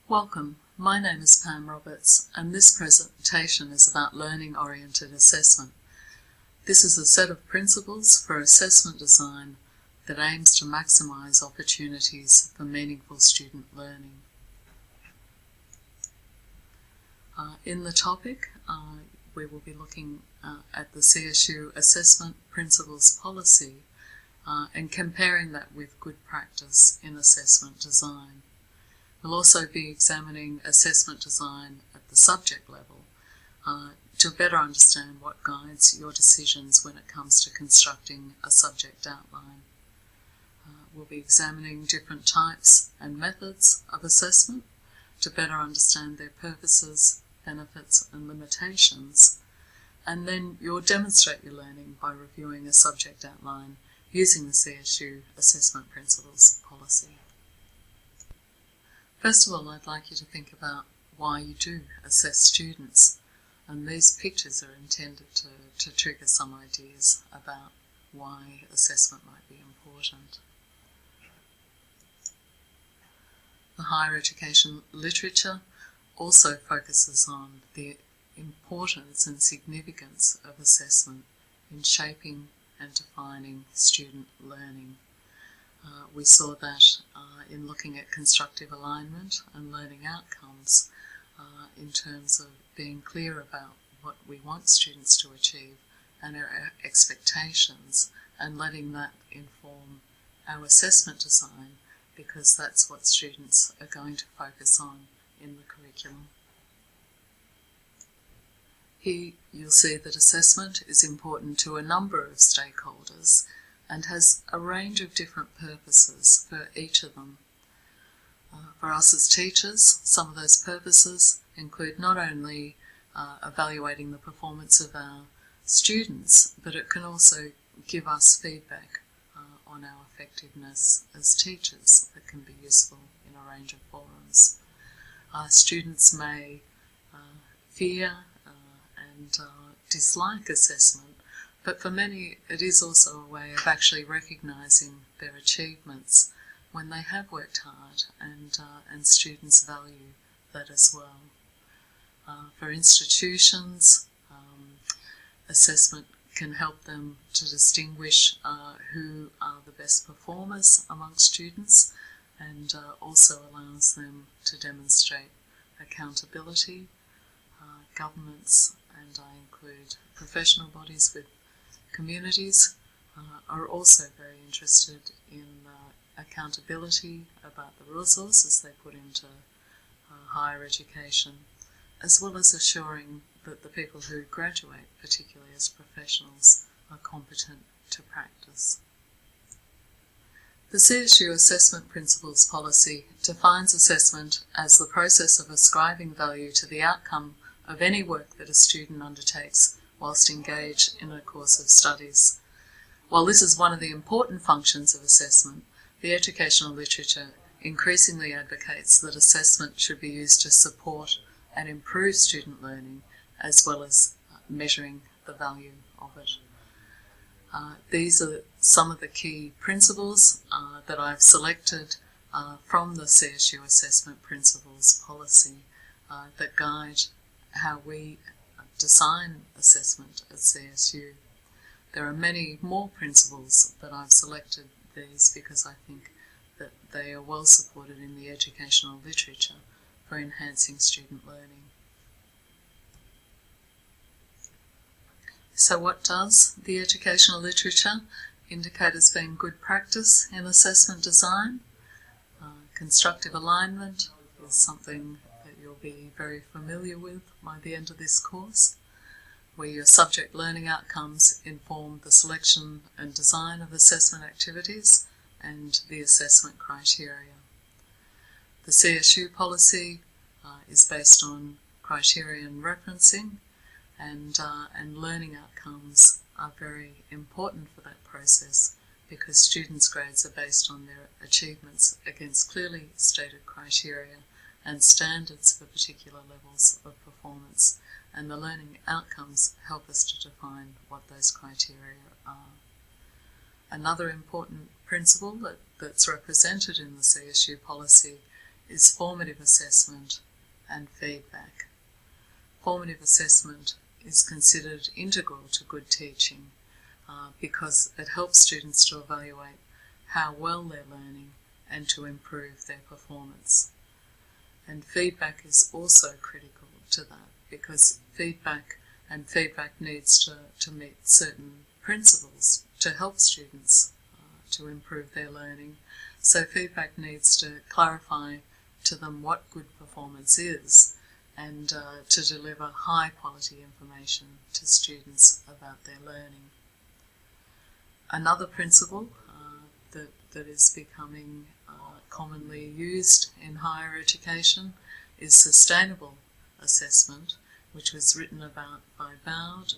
Welcome, my name is Pam Roberts and this presentation is about learning-oriented assessment. This is a set of principles for assessment design that aims to maximise opportunities for meaningful student learning. In the topic, we will be looking at the CSU Assessment Principles Policy and comparing that with good practice in assessment design. We'll also be examining assessment design at the subject level to better understand what guides your decisions when it comes to constructing a subject outline. We'll be examining different types and methods of assessment to better understand their purposes, benefits and limitations, and then you'll demonstrate your learning by reviewing a subject outline using the CSU Assessment Principles Policy. First of all, I'd like you to think about why you do assess students, and these pictures are intended to trigger some ideas about why assessment might be important. The higher education literature also focuses on the importance and significance of assessment in shaping and defining student learning. We saw that in looking at constructive alignment and learning outcomes in terms of being clear about what we want students to achieve and our expectations, and letting that inform our assessment design, because that's what students are going to focus on in the curriculum. Here you'll see that assessment is important to a number of stakeholders and has a range of different purposes for each of them. For us as teachers, some of those purposes include not only evaluating the performance of our students, but it can also give us feedback on our effectiveness as teachers that can be useful in a range of forums. Students may fear and dislike assessment, but for many it is also a way of actually recognising their achievements when they have worked hard, and students value that as well. For institutions, assessment can help them to distinguish who are the best performers amongst students, and also allows them to demonstrate accountability. Governments, and I include professional bodies with communities, are also very interested in accountability about the resources they put into higher education, as well as assuring that the people who graduate, particularly as professionals, are competent to practice. The CSU Assessment Principles Policy defines assessment as the process of ascribing value to the outcome of any work that a student undertakes whilst engaged in a course of studies. While this is one of the important functions of assessment, the educational literature increasingly advocates that assessment should be used to support and improve student learning, as well as measuring the value of it. These are some of the key principles that I've selected from the CSU Assessment Principles Policy that guide how we design assessment at CSU. There are many more principles, but I've selected these because I think that they are well supported in the educational literature for enhancing student learning. So what does the educational literature indicate as being good practice in assessment design? Constructive alignment is something that you'll be very familiar with by the end of this course, where your subject learning outcomes inform the selection and design of assessment activities and the assessment criteria. The CSU policy is based on criterion referencing, and learning outcomes are very important for that process, because students' grades are based on their achievements against clearly stated criteria and standards for particular levels of performance, and the learning outcomes help us to define what those criteria are. Another important principle that's represented in the CSU policy is formative assessment and feedback. Formative assessment is considered integral to good teaching because it helps students to evaluate how well they're learning and to improve their performance. And feedback is also critical to that because feedback needs to meet certain principles to help students to improve their learning. So feedback needs to clarify to them what good performance is and to deliver high quality information to students about their learning. Another principle that is becoming commonly used in higher education is sustainable assessment, which was written about by Bowd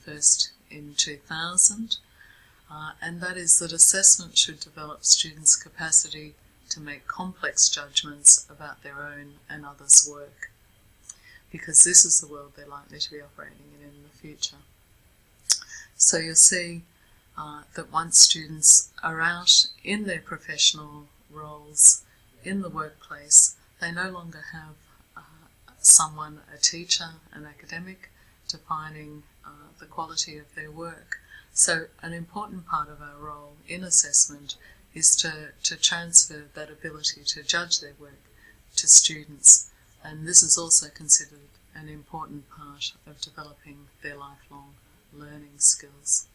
first in 2000, and that is that assessment should develop students' capacity to make complex judgments about their own and others' work, because this is the world they're likely to be operating in the future. So you'll see that once students are out in their professional roles in the workplace, they no longer have someone, a teacher, an academic, defining the quality of their work. So an important part of our role in assessment is to transfer that ability to judge their work to students, and this is also considered an important part of developing their lifelong learning skills.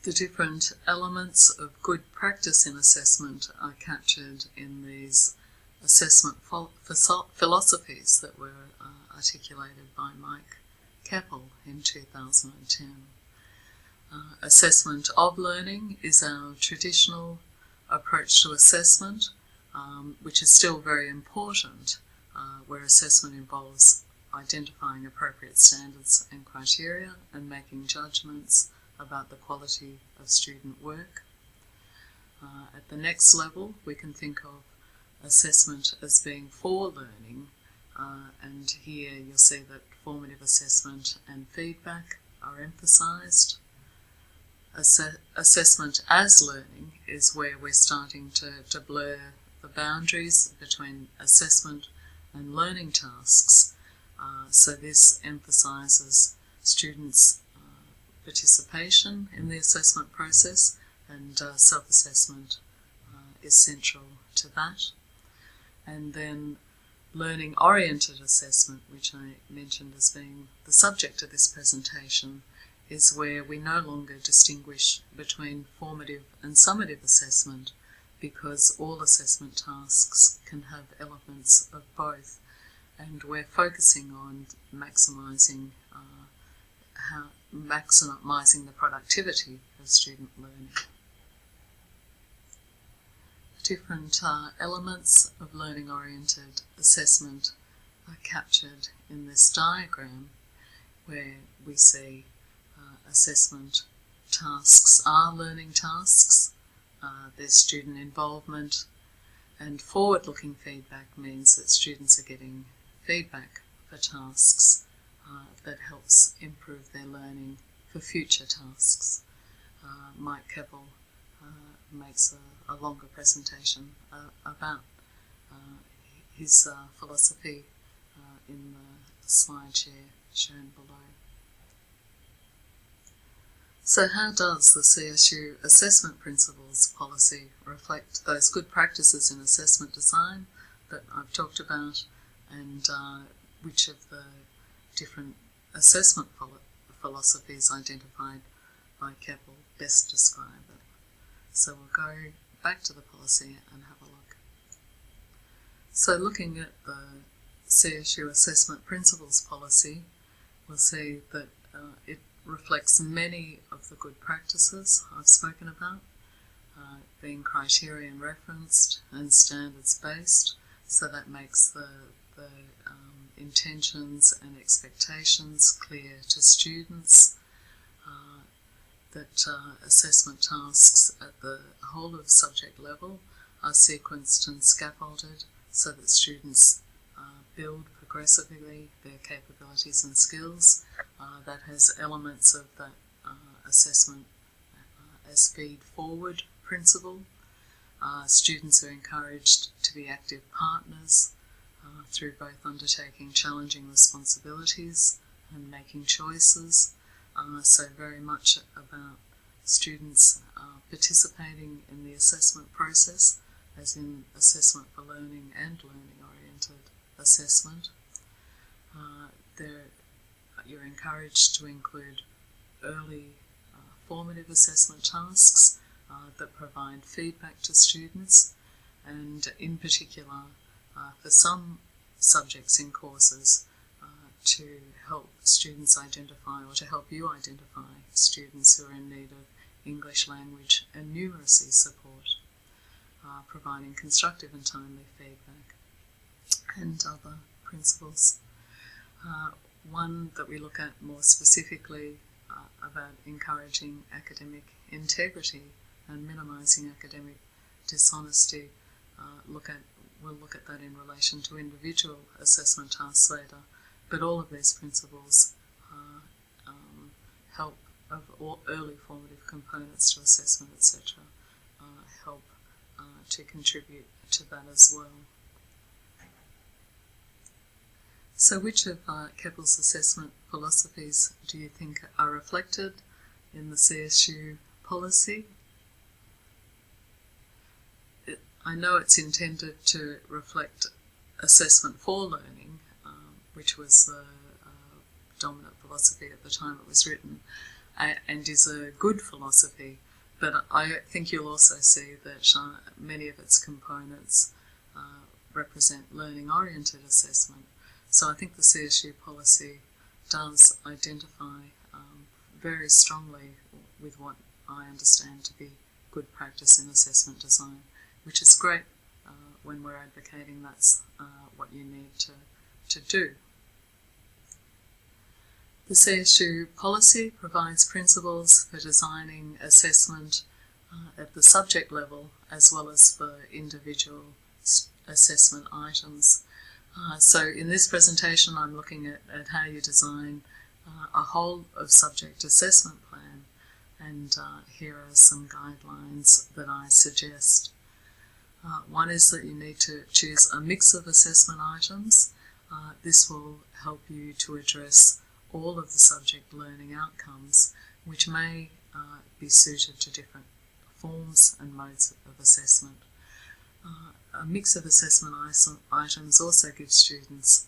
The different elements of good practice in assessment are captured in these assessment philosophies that were articulated by Mike Keppel in 2010. Assessment of learning is our traditional approach to assessment, which is still very important, where assessment involves identifying appropriate standards and criteria and making judgments about the quality of student work. At the next level, we can think of assessment as being for learning, and here you'll see that formative assessment and feedback are emphasised. Assessment as learning is where we're starting to blur the boundaries between assessment and learning tasks. So this emphasises students' participation in the assessment process, and self-assessment is central to that. And then learning-oriented assessment, which I mentioned as being the subject of this presentation, is where we no longer distinguish between formative and summative assessment, because all assessment tasks can have elements of both, and we're focusing on maximising the productivity of student learning. Different elements of learning-oriented assessment are captured in this diagram, where we see assessment tasks are learning tasks, there's student involvement, and forward-looking feedback means that students are getting feedback for tasks that helps improve their learning for future tasks. Mike Keppel makes a longer presentation about his philosophy in the slide share shown below. So how does the CSU Assessment Principles policy reflect those good practices in assessment design that I've talked about, and which of the different assessment philosophies identified by Keppel best describe it? So we'll go back to the policy and have a look. So looking at the CSU Assessment Principles policy, we'll see that it reflects many of the good practices I've spoken about, being criterion referenced and standards based, so that makes the intentions and expectations clear to students, that assessment tasks at the whole of subject level are sequenced and scaffolded so that students build progressively their capabilities and skills. That has elements of that assessment as feed forward principle, Students are encouraged to be active partners through both undertaking challenging responsibilities and making choices. So very much about students participating in the assessment process, as in assessment for learning and learning-oriented assessment. You're encouraged to include early formative assessment tasks that provide feedback to students, and in particular for some subjects in courses to help students identify, or to help you identify, students who are in need of English language and numeracy support, providing constructive and timely feedback, and other principles. One that we look at more specifically about encouraging academic integrity and minimising academic dishonesty. We'll look at that in relation to individual assessment tasks later, but all of these principles help, of all early formative components to assessment, etc., help to contribute to that as well. So which of Keppel's assessment philosophies do you think are reflected in the CSU policy? I know it's intended to reflect assessment for learning, which was the dominant philosophy at the time it was written, and is a good philosophy, but I think you'll also see that many of its components represent learning-oriented assessment. So I think the CSU policy does identify very strongly with what I understand to be good practice in assessment design, which is great when we're advocating that's what you need to do. The CSU policy provides principles for designing assessment at the subject level as well as for individual assessment items. So in this presentation I'm looking at how you design a whole of subject assessment plan, and here are some guidelines that I suggest. One is that you need to choose a mix of assessment items. This will help you to address all of the subject learning outcomes, which may be suited to different forms and modes of assessment. A mix of assessment items also gives students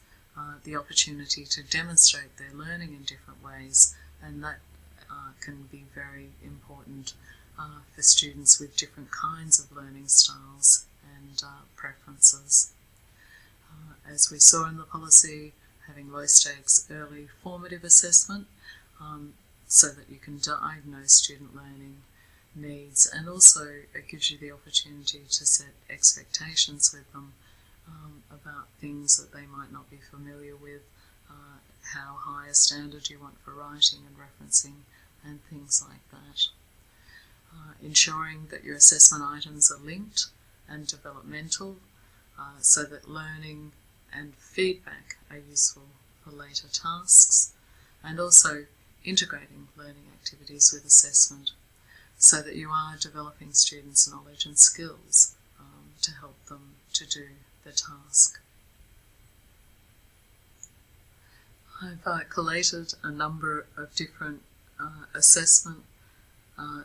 the opportunity to demonstrate their learning in different ways, and that can be very important for students with different kinds of learning styles and preferences. As we saw in the policy, having low stakes early formative assessment so that you can diagnose student learning needs, and also it gives you the opportunity to set expectations with them about things that they might not be familiar with, how high a standard you want for writing and referencing, and things like that. Ensuring that your assessment items are linked and developmental so that learning and feedback are useful for later tasks, and also integrating learning activities with assessment so that you are developing students' knowledge and skills to help them to do the task. I've collated a number of different assessment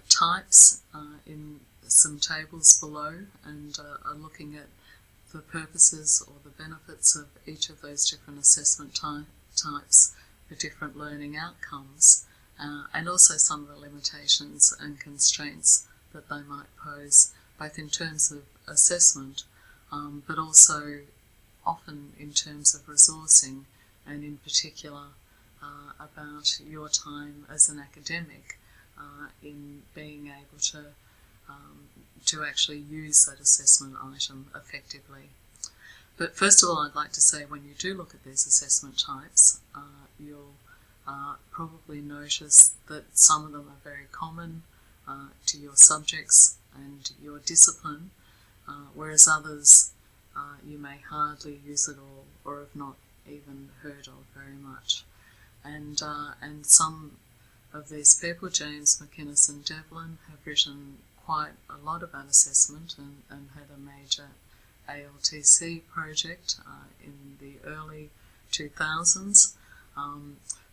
types in some tables below, and are looking at the purposes or the benefits of each of those different assessment types for different learning outcomes, and also some of the limitations and constraints that they might pose, both in terms of assessment, but also often in terms of resourcing, and in particular about your time as an academic in being able to actually use that assessment item effectively. But first of all, I'd like to say when you do look at these assessment types, you'll probably notice that some of them are very common to your subjects and your discipline, whereas others you may hardly use at all, or have not even heard of very much. And some of these people, James, McInnes and Devlin, have written quite a lot about assessment and had a major ALTC project in the early 2000s.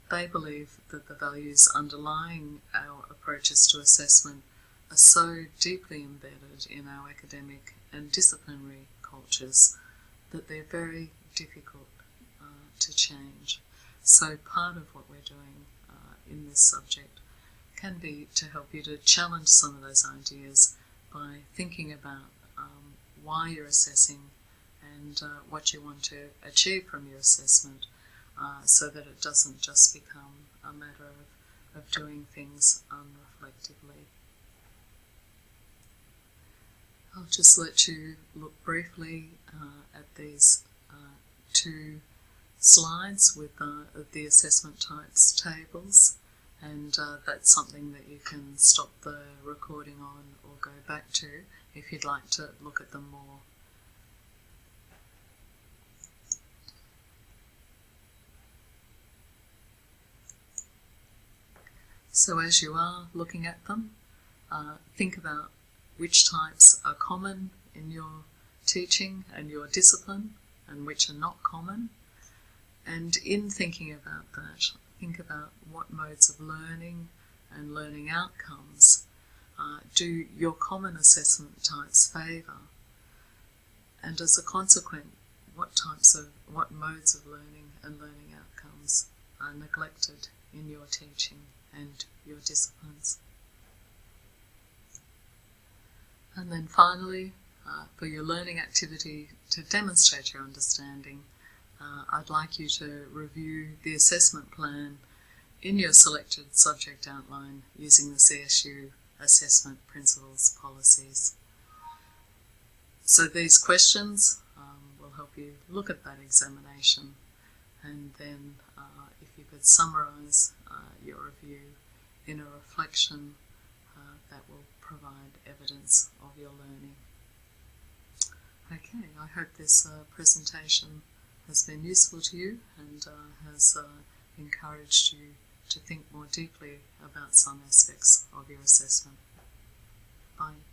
They believe that the values underlying our approaches to assessment are so deeply embedded in our academic and disciplinary cultures that they're very difficult to change. So part of what we're doing in this subject can be to help you to challenge some of those ideas by thinking about why you're assessing and what you want to achieve from your assessment, so that it doesn't just become a matter of doing things unreflectively. I'll just let you look briefly at these two slides with the assessment types tables, and that's something that you can stop the recording on or go back to if you'd like to look at them more. So as you are looking at them, think about which types are common in your teaching and your discipline and which are not common. And in thinking about that, think about what modes of learning and learning outcomes do your common assessment types favour, and as a consequence, what modes of learning and learning outcomes are neglected in your teaching and your disciplines. And then finally, for your learning activity to demonstrate your understanding, I'd like you to review the assessment plan in your selected subject outline using the CSU assessment principles policies. So these questions will help you look at that examination, and then if you could summarise your review in a reflection that will provide evidence of your learning. Okay, I hope this presentation has been useful to you and has encouraged you to think more deeply about some aspects of your assessment. Bye.